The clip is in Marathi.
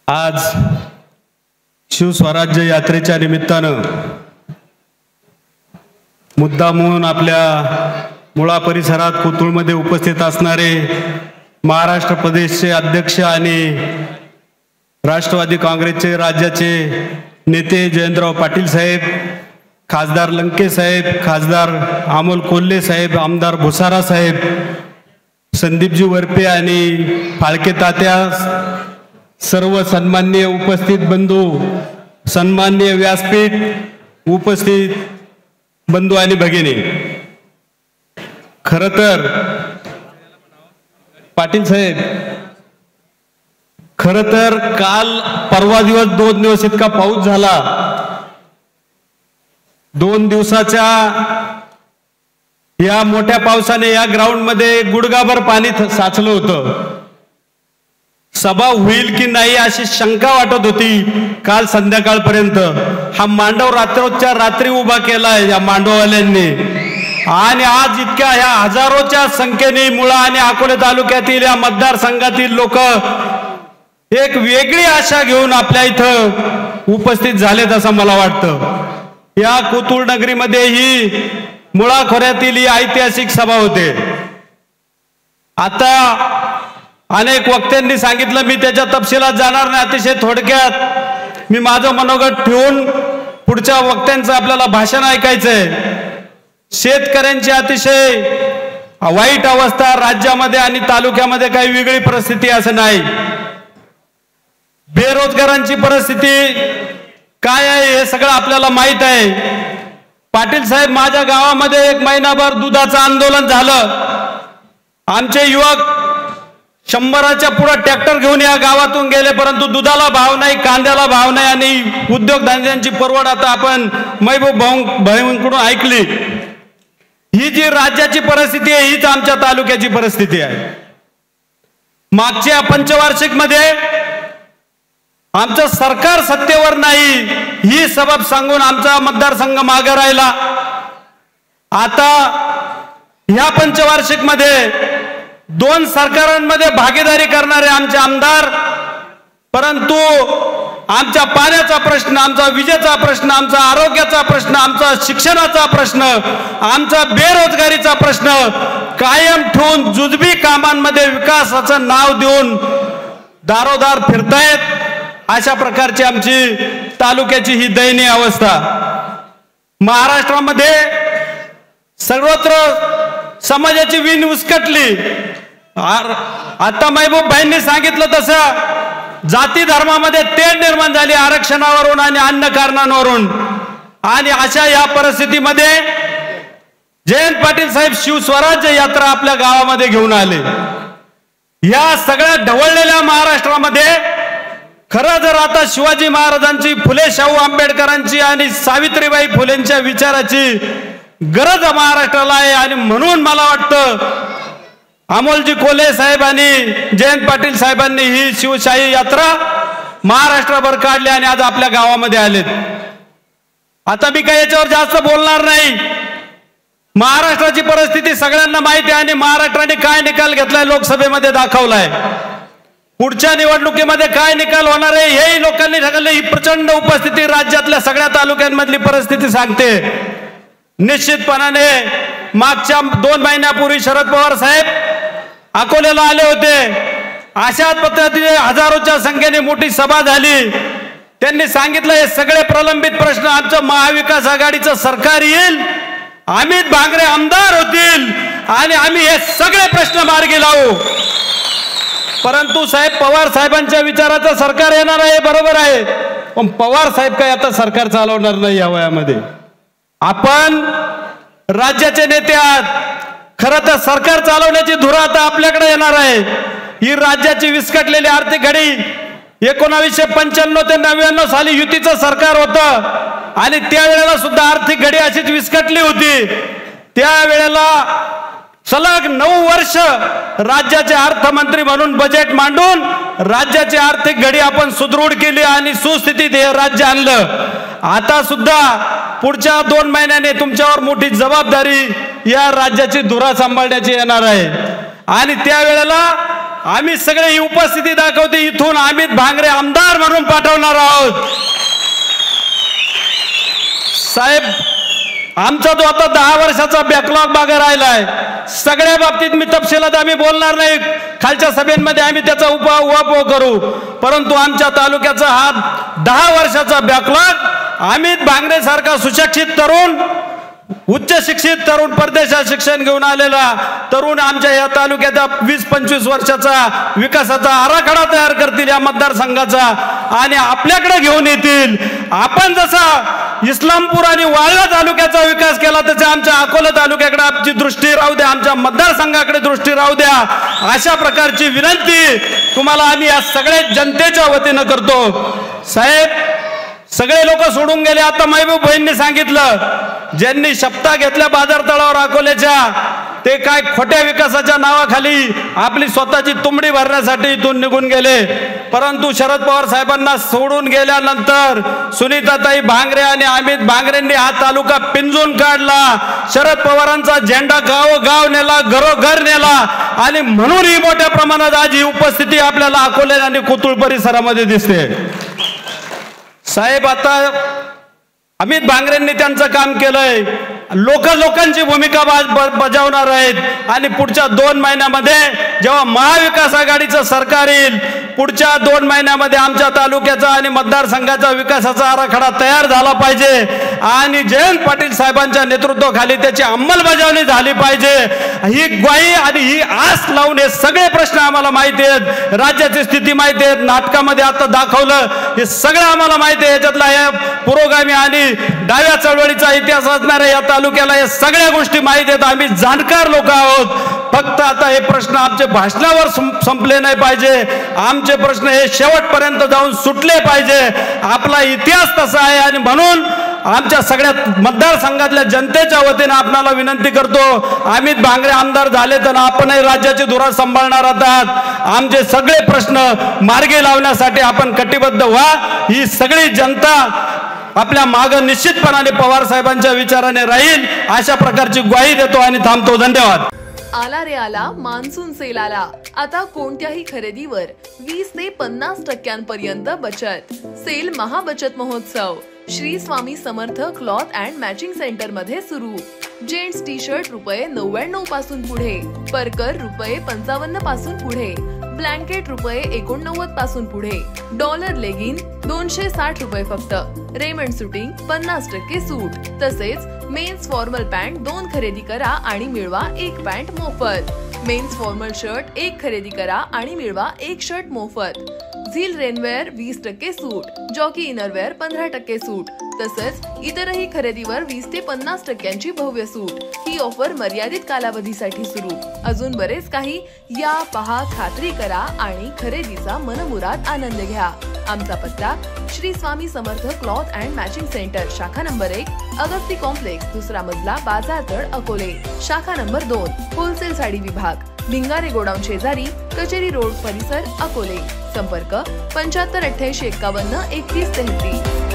आज शिवस्वराज्य यात्रेच्या निमित्तानं मुद्दामून आपल्या मुळा परिसरात कोथरूडमध्ये उपस्थित असणारे महाराष्ट्र प्रदेशचे अध्यक्ष आणि राष्ट्रवादी काँग्रेसचे राज्याचे नेते जयंतराव पाटील साहेब, खासदार लंके साहेब, खासदार अमोल कोल्हे साहेब, आमदार भुसारा साहेब, संदीपजी वरपे आणि फाळके तात्या, सर्व सन्माननीय उपस्थित बंधू, सन्माननीय व्यासपीठ उपस्थित बंधू आणि भगिनी, खरं तर पाटील साहेब, खरं तर काल परवा दिवस 2 दिवस इतका पाऊस झाला. 2 दिवसाच्या या मोठ्या पावसाने या ग्राउंडमध्ये गुडघाभर पाणी साचलं होतं. सभा होईल की नाही अशी शंका वाटत होती काल संध्याकाळपर्यंत. हा मांडव रात्रोच्या रात्री उभा केलाय या मांडववाल्यांनी आणि आज इतक्या ह्या हजारोच्या संख्येने मुळा आणि अकोले तालुक्यातील या मतदारसंघातील लोक एक वेगळी आशा घेऊन आपल्या इथं उपस्थित झालेत असं मला वाटतं. या कोथरूड नगरीमध्ये ही मुळा खोऱ्यातील ही ऐतिहासिक सभा होते. आता अनेक वक्त्यांनी सांगितलं, मी त्याच्या तपशिलात जाणार नाही, अतिशय थोडक्यात मी माझं मनोगत ठेवून पुढच्या वक्त्यांचं आपल्याला भाषण ऐकायचंय. शेतकऱ्यांची अतिशय वाईट अवस्था राज्यामध्ये आणि तालुक्यामध्ये काही वेगळी परिस्थिती असं नाही. बेरोजगारांची परिस्थिती काय आहे हे सगळं आपल्याला माहित आहे. पाटील साहेब, माझ्या गावामध्ये 1 महिनाभर दुधाचं आंदोलन झालं. आमचे युवक 100च्या पुढे ट्रॅक्टर घेऊन या गावातून गेले, परंतु दुधाला भाव नाही, कांद्याला भाव नाही आणि उद्योगधंद्यांची परवड आता आपण महबूब भाऊंकडून ऐकली. ही जी राज्याची परिस्थिती आहे हीच आमच्या तालुक्याची परिस्थिती आहे. मागच्या पंचवार्षिक मध्ये आमचं सरकार सत्तेवर नाही ही सबब सांगून आमचा मतदारसंघ मागे राहिला. आता ह्या पंचवार्षिक मध्ये 2 सरकारांमध्ये भागीदारी करणारे आमचे आमदार, परंतु आमच्या पाण्याचा प्रश्न, आमचा विजेचा प्रश्न, आमचा आरोग्याचा प्रश्न, आमचा शिक्षणाचा प्रश्न, आमचा बेरोजगारीचा प्रश्न कायम ठेवून जुजबी कामांमध्ये विकासाचं नाव देऊन दारोदार फिरतायत. अशा प्रकारची आमची तालुक्याची ही दयनीय अवस्था. महाराष्ट्रामध्ये सर्वत्र समाजाची वीण उसकटली. आता महबूब भाईंनी सांगितलं तसं जाती धर्मामध्ये तेढ निर्माण झाली आरक्षणावरून आणि अन्य कारणांवरून. आणि अशा या परिस्थितीमध्ये जयंत पाटील साहेब शिवस्वराज्य यात्रा आपल्या गावामध्ये घेऊन आले. या सगळ्या ढवळलेल्या महाराष्ट्रामध्ये खरं जर आता शिवाजी महाराजांची, फुले शाहू आंबेडकरांची आणि सावित्रीबाई फुलेंच्या विचाराची गरज महाराष्ट्राला आहे. आणि म्हणून मला वाटतं अमोलजी कोल्हे साहेब आणि जयंत पाटील साहेबांनी ही शिवशाही यात्रा महाराष्ट्रभर काढली आणि आज आपल्या गावामध्ये आलेत. आता मी काही याच्यावर जास्त बोलणार नाही. महाराष्ट्राची परिस्थिती सगळ्यांना माहिती आहे आणि महाराष्ट्राने काय निकाल घेतलाय लोकसभेमध्ये दाखवलाय. पुढच्या निवडणुकीमध्ये काय निकाल होणार आहे हेही लोकांनी ठरवलं. ही प्रचंड उपस्थिती राज्यातल्या सगळ्या तालुक्यांमधली परिस्थिती सांगते. निश्चितपणाने मागच्या 2 महिन्यापूर्वी शरद पवार साहेब अकोल्याला आले होते. अशाच पद्धतीने हजारोच्या संख्येने मोठी सभा झाली. त्यांनी सांगितलं हे सगळे प्रलंबित प्रश्न आमचं महाविकास आघाडीचं सरकार येईल, अमित भांगरे आमदार होतील आणि आम्ही हे सगळे प्रश्न मार्गी लावू. परंतु साहेब, पवार साहेबांच्या विचाराचं सरकार येणार आहे, बरोबर आहे, पण पवार साहेब काय आता सरकार चालवणार नाही या वयामध्ये. आपण राज्याचे नेते आहात. खरं तर सरकार चालवण्याची धुरा आता आपल्याकडे येणार आहे. ही राज्याची विस्कटलेली आर्थिक घडी 1995 ते 99 साली युतीचं सरकार होतं आणि त्यावेळेला सुद्धा आर्थिक घडी अशीच विस्कटली होती. त्यावेळेला सलग 9 वर्ष राज्याचे अर्थमंत्री म्हणून बजेट मांडून राज्याची आर्थिक घडी आपण सुदृढ केली आणि सुस्थितीत हे राज्य आणलं. आता सुद्धा पुढच्या 2 महिन्याने तुमच्यावर मोठी जबाबदारी या राज्याची धुरा सांभाळण्याची येणार आहे आणि त्यावेळेला आम्ही सगळे ही उपस्थिती दाखवते, इथून अमित भांगरे आमदार म्हणून पाठवणार आहोत. साहेब, आमचा जो आता 10 वर्षाचा बॅकलॉग मागे राहिलाय, सगळ्या बाबतीत मी तपशिलात आम्ही बोलणार नाही, खालच्या सभेमध्ये आम्ही त्याचा उहापोह करू, परंतु आमच्या तालुक्याचा हा 10 वर्षाचा बॅकलॉग अमित भांगरे सारखा सुशिक्षित तरुण, उच्च शिक्षित तरुण, परदेशात शिक्षण घेऊन आलेला तरुण आमच्या या तालुक्याचा 20-25 वर्षाचा विकासाचा आराखडा तयार करतील या मतदारसंघाचा आणि आपल्याकडे घेऊन येतील. आपण जसा इस्लामपूर आणि वाळवा तालुक्याचा विकास केला तसा आमच्या अकोला तालुक्याकडे आमची दृष्टी राहू द्या, आमच्या मतदारसंघाकडे दृष्टी राहू द्या, अशा प्रकारची विनंती तुम्हाला आम्ही या सगळ्या जनतेच्या वतीनं करतो. साहेब, सगळे लोक सोडून गेले. आता महबूब भाईंनी सांगितलं, ज्यांनी शपथा घेतल्या बाजार तळावर अकोल्याच्या, ते काय खोट्या विकासाच्या नावाखाली आपली स्वतःची तुंबडी भरण्यासाठी इथून निघून गेले. परंतु शरद पवार साहेबांना सोडून गेल्यानंतर सुनीताताई भांगरे आणि अमित भांगरेंनी हा तालुका पिंजून काढला. शरद पवारांचा झेंडा गावोगाव नेला, घरोघर नेला आणि म्हणून ही मोठ्या प्रमाणात आज ही उपस्थिती आपल्याला अकोले आणि कुतुळ परिसरामध्ये दिसते. साहेब, आता अमित भांगरेंनी त्यांचं काम केलंय, लोकांची भूमिका बजावणार आहेत आणि पुढच्या 2 महिन्यामध्ये जेव्हा महाविकास आघाडीचं सरकार येईल, पुढच्या 2 महिन्यामध्ये आमच्या तालुक्याचा आणि मतदारसंघाचा विकासाचा आराखडा तयार झाला पाहिजे आणि जयंत पाटील साहेबांच्या नेतृत्वाखाली त्याची अंमलबजावणी झाली पाहिजे. ही ग्वाही आणि ही आस लावून हे सगळे प्रश्न आम्हाला माहिती आहेत, राज्याची स्थिती माहिती आहेत, नाटकामध्ये आता दाखवलं हे सगळं आम्हाला माहिती आहे. याच्यातला हे पुरोगामी आणि डाव्या चळवळीचा इतिहास असणाऱ्या या तालुक्याला या सगळ्या गोष्टी माहिती आहेत. आम्ही जाणकार लोक आहोत. फक्त आता हे प्रश्न आमचे भाषणावर संपले नाही पाहिजे, आमचे प्रश्न हे शेवटपर्यंत जाऊन सुटले पाहिजे. आपला इतिहास तसा आहे आणि म्हणून आमच्या सगळ्या मतदारसंघातल्या जनतेच्या वतीने आपणाला विनंती करतो, अमित भांगरे आमदार झाले तर आपणही राज्याची धुरा सांभाळणार आहात. आमचे सगळे प्रश्न मार्गी लावण्यासाठी आपण कटिबद्ध व्हा. ही सगळी जनता आपल्या मागे निश्चितपणाने पवार साहेबांच्या विचाराने राहील, अशा प्रकारची ग्वाही देतो आणि थांबतो. धन्यवाद. आला रे आला मान्सून सेल आला. आता कोणत्याही खरेदीवर 20 ते 50% बचत. सेल महाबचत महोत्सव Shri Swami Samarth cloth and matching centre मध्ये सुरू. जेंट्स टी शर्ट ₹99 पासून पुढे, परकर ₹55 पासून पुढे, ब्लँकेट ₹89 पासून पुढे, डॉलर लेगिन ₹260 फक्त, रेमंड सुटिंग 50% सूट. तसेच मेन्स फॉर्मल पॅन्ट 2 खरेदी करा आणि मिळवा 1 पॅन्ट मोफत. मेन्स फॉर्मल शर्ट 1 खरेदी करा आणि मिळवा 1 शर्ट मोफत. झील रेनवेअर 20% सूट, जॉकी इनरवेअर 15% सूट. तसंच इतरही खरेदीवर 20 ते 50% भव्य सूट. ही ऑफर मर्यादित कालावधीसाठी सुरू. अजून बरेच काही. या, पहा, खात्री करा आणि खरेदीचा मनमुराद आनंद घ्या. आमचा पत्ता Shri Swami Samarth cloth and matching centre, शाखा नंबर 1, अगस्ती कॉम्प्लेक्स, 2रा मजला, बाजारतळ, अकोले. शाखा नंबर 2, होलसेल साडी विभाग, भिंगारे गोडाऊन शेजारी, कचेरी रोड परिसर, अकोले. संपर्क 75 88 51 31 33.